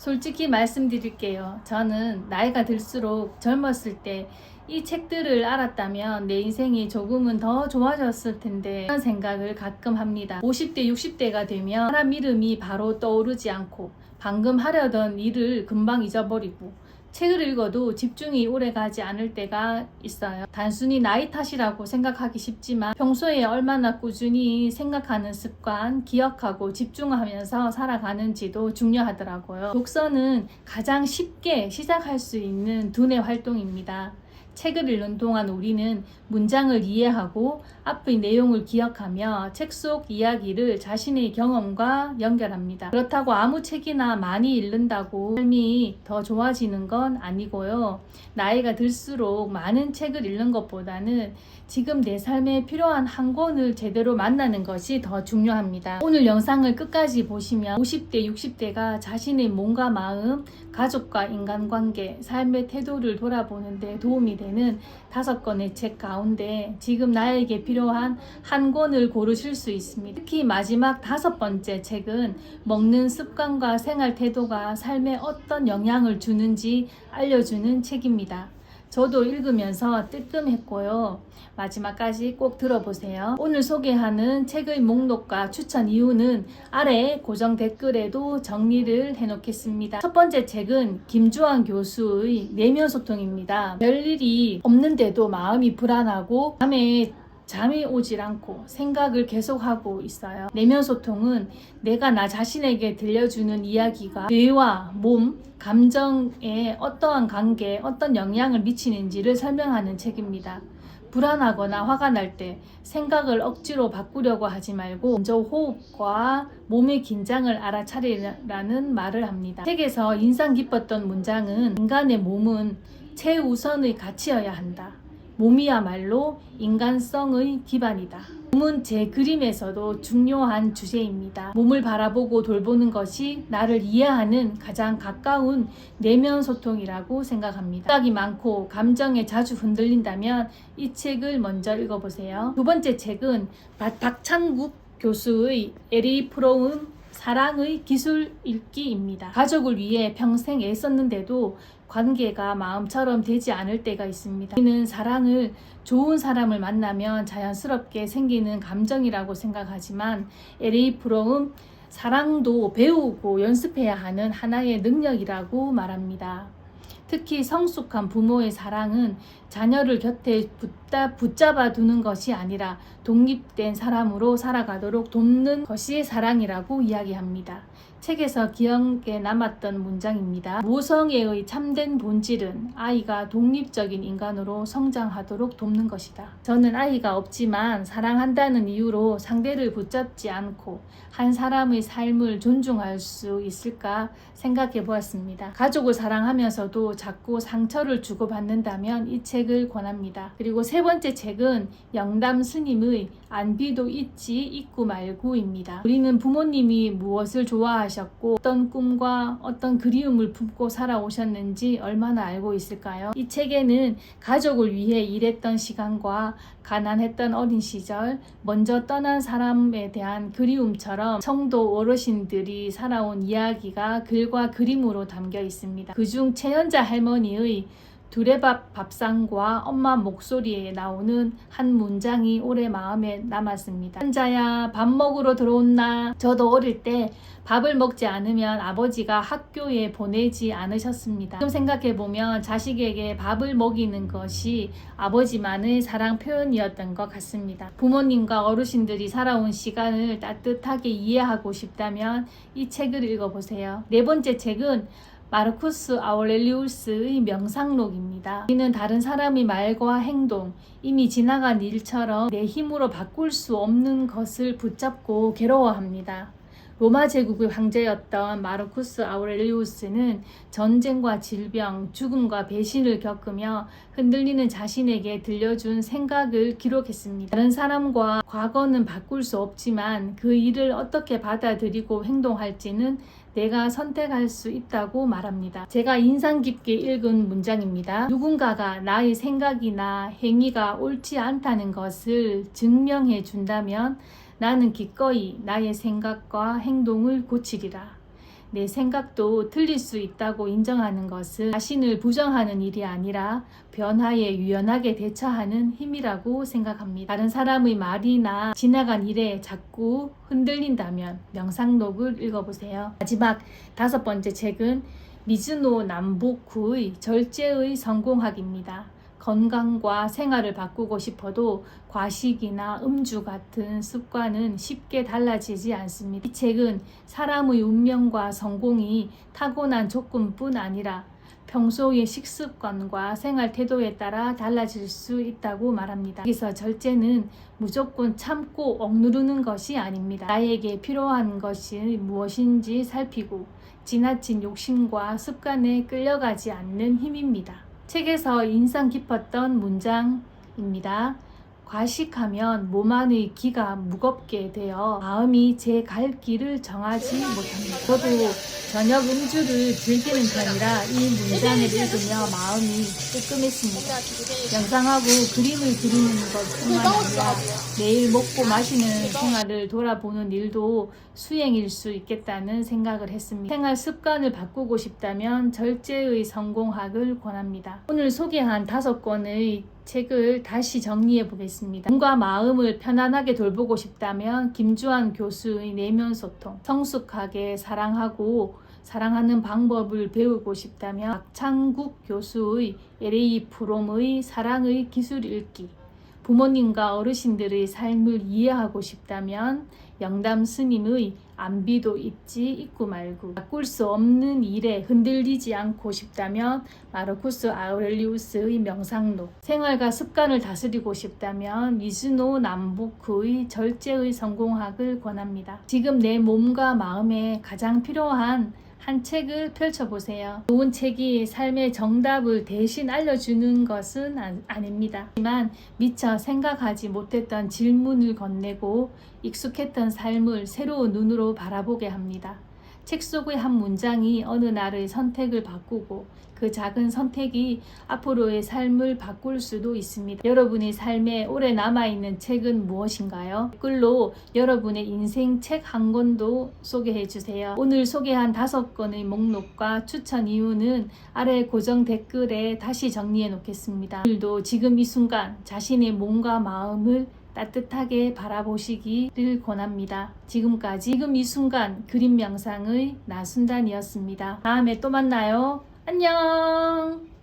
솔직히 말씀드릴게요. 저는 나이가 들수록 젊었을 때 이 책들을 알았다면 내 인생이 조금은 더 좋아졌을 텐데 그런 생각을 가끔 합니다. 50대, 60대가 되면 사람 이름이 바로 떠오르지 않고 방금 하려던 일을 금방 잊어버리고 책을 읽어도 집중이 오래가지 않을 때가 있어요. 단순히 나이 탓이라고 생각하기 쉽지만 평소에 얼마나 꾸준히 생각하는 습관, 기억하고 집중하면서 살아가는지도 중요하더라고요. 독서는 가장 쉽게 시작할 수 있는 두뇌 활동입니다. 책을 읽는 동안 우리는 문장을 이해하고 앞의 내용을 기억하며 책 속 이야기를 자신의 경험과 연결합니다. 그렇다고 아무 책이나 많이 읽는다고 삶이 더 좋아지는 건 아니고요. 나이가 들수록 많은 책을 읽는 것보다는 지금 내 삶에 필요한 한 권을 제대로 만나는 것이 더 중요합니다. 오늘 영상을 끝까지 보시면 50대, 60대가 자신의 몸과 마음, 가족과 인간관계, 삶의 태도를 돌아보는 데 도움이 되는 5권의 책 가운데 지금 나에게 필요한 한 권을 고르실 수 있습니다. 특히 마지막 5번째 책은 먹는 습관과 생활 태도가 삶에 어떤 영향을 주는지 알려주는 책입니다. 저도 읽으면서 뜨끔했고요. 마지막까지 꼭 들어보세요. 오늘 소개하는 책의 목록과 추천 이유는 아래 고정 댓글에도 정리를 해놓겠습니다. 첫 번째 책은 김주환 교수의 내면 소통입니다. 별일이 없는데도 마음이 불안하고 잠이 오질 않고 생각을 계속하고 있어요. 내면 소통은 내가 나 자신에게 들려주는 이야기가 뇌와 몸, 감정에 어떠한 관계에 어떤 영향을 미치는지를 설명하는 책입니다. 불안하거나 화가 날 때 생각을 억지로 바꾸려고 하지 말고 먼저 호흡과 몸의 긴장을 알아차리라는 말을 합니다. 책에서 인상 깊었던 문장은 인간의 몸은 최우선의 가치여야 한다. 몸이야말로 인간성의 기반이다. 몸은 제 그림에서도 중요한 주제입니다. 몸을 바라보고 돌보는 것이 나를 이해하는 가장 가까운 내면 소통이라고 생각합니다. 생각이 많고 감정에 자주 흔들린다면 이 책을 먼저 읽어보세요. 두 번째 책은 박찬국 교수의 LA 프롬 사랑의 기술 읽기입니다. 가족을 위해 평생 애썼는데도 관계가 마음처럼 되지 않을 때가 있습니다. 우리는 사랑을 좋은 사람을 만나면 자연스럽게 생기는 감정이라고 생각하지만 LA 프롬은 사랑도 배우고 연습해야 하는 하나의 능력이라고 말합니다. 특히 성숙한 부모의 사랑은 자녀를 곁에 붙잡아 두는 것이 아니라 독립된 사람으로 살아가도록 돕는 것이 사랑이라고 이야기합니다. 책에서 기억에 남았던 문장입니다. 모성애의 참된 본질은 아이가 독립적인 인간으로 성장하도록 돕는 것이다. 저는 아이가 없지만 사랑한다는 이유로 상대를 붙잡지 않고 한 사람의 삶을 존중할 수 있을까 생각해 보았습니다. 가족을 사랑하면서도 자꾸 상처를 주고받는다면 이 책을 권합니다. 그리고 세 번째 책은 영담 스님의 안비도 있지 있고 말고입니다. 우리는 부모님이 무엇을 좋아하셨고 어떤 꿈과 어떤 그리움을 품고 살아오셨는지 얼마나 알고 있을까요? 이 책에는 가족을 위해 일했던 시간과 가난했던 어린 시절, 먼저 떠난 사람에 대한 그리움처럼 청도 어르신들이 살아온 이야기가 글과 그림으로 담겨 있습니다. 그중 최연자 할머니의 두레밥 밥상과 엄마 목소리에 나오는 한 문장이 오래 마음에 남았습니다. 현자야, 밥 먹으러 들어온나? 저도 어릴 때 밥을 먹지 않으면 아버지가 학교에 보내지 않으셨습니다. 지금 생각해보면 자식에게 밥을 먹이는 것이 아버지만의 사랑 표현이었던 것 같습니다. 부모님과 어르신들이 살아온 시간을 따뜻하게 이해하고 싶다면 이 책을 읽어보세요. 네 번째 책은 마르쿠스 아우렐리우스의 명상록입니다. 우리는 다른 사람의 말과 행동, 이미 지나간 일처럼 내 힘으로 바꿀 수 없는 것을 붙잡고 괴로워합니다. 로마 제국의 황제였던 마르쿠스 아우렐리우스는 전쟁과 질병, 죽음과 배신을 겪으며 흔들리는 자신에게 들려준 생각을 기록했습니다. 다른 사람과 과거는 바꿀 수 없지만 그 일을 어떻게 받아들이고 행동할지는 내가 선택할 수 있다고 말합니다. 제가 인상 깊게 읽은 문장입니다. 누군가가 나의 생각이나 행위가 옳지 않다는 것을 증명해 준다면 나는 기꺼이 나의 생각과 행동을 고치리라. 내 생각도 틀릴 수 있다고 인정하는 것은 자신을 부정하는 일이 아니라 변화에 유연하게 대처하는 힘이라고 생각합니다. 다른 사람의 말이나 지나간 일에 자꾸 흔들린다면 명상록을 읽어보세요. 마지막 5번째 책은 미즈노 남북구의 절제의 성공학입니다. 건강과 생활을 바꾸고 싶어도 과식이나 음주 같은 습관은 쉽게 달라지지 않습니다. 이 책은 사람의 운명과 성공이 타고난 조건뿐 아니라 평소의 식습관과 생활 태도에 따라 달라질 수 있다고 말합니다. 여기서 절제는 무조건 참고 억누르는 것이 아닙니다. 나에게 필요한 것이 무엇인지 살피고 지나친 욕심과 습관에 끌려가지 않는 힘입니다. 책에서 인상 깊었던 문장입니다. 과식하면 몸 안의 기가 무겁게 되어 마음이 제 갈 길을 정하지 못합니다. 저도 저녁 음주를 즐기는 편이라 이 문장을 읽으며 마음이 뜨끔했습니다. 명상하고 그림을 그리는 것뿐만 아니라 매일 먹고 마시는 생활을 돌아보는 일도 수행일 수 있겠다는 생각을 했습니다. 생활 습관을 바꾸고 싶다면 절제의 성공학을 권합니다. 오늘 소개한 5권의 책을 다시 정리해 보겠습니다. 몸과 마음을 편안하게 돌보고 싶다면 김주환 교수의 내면 소통, 성숙하게 사랑하고 사랑하는 방법을 배우고 싶다면 박창국 교수의 LA 프롬의 사랑의 기술 읽기, 부모님과 어르신들의 삶을 이해하고 싶다면 영담 스님의 안비도 있지 있고 말고, 바꿀 수 없는 일에 흔들리지 않고 싶다면 마르쿠스 아우렐리우스의 명상록, 생활과 습관을 다스리고 싶다면 미즈노 남북후의 절제의 성공학을 권합니다. 지금 내 몸과 마음에 가장 필요한 한 책을 펼쳐보세요. 좋은 책이 삶의 정답을 대신 알려주는 것은 아닙니다. 하지만 미처 생각하지 못했던 질문을 건네고 익숙했던 삶을 새로운 눈으로 바라보게 합니다. 책 속의 한 문장이 어느 날의 선택을 바꾸고 그 작은 선택이 앞으로의 삶을 바꿀 수도 있습니다. 여러분의 삶에 오래 남아있는 책은 무엇인가요? 댓글로 여러분의 인생 책 한 권도 소개해 주세요. 오늘 소개한 5권의 목록과 추천 이유는 아래 고정 댓글에 다시 정리해 놓겠습니다. 오늘도 지금 이 순간 자신의 몸과 마음을 따뜻하게 바라보시기를 권합니다. 지금까지 지금 이 순간 그림 명상의 나순단이었습니다. 다음에 또 만나요. 안녕.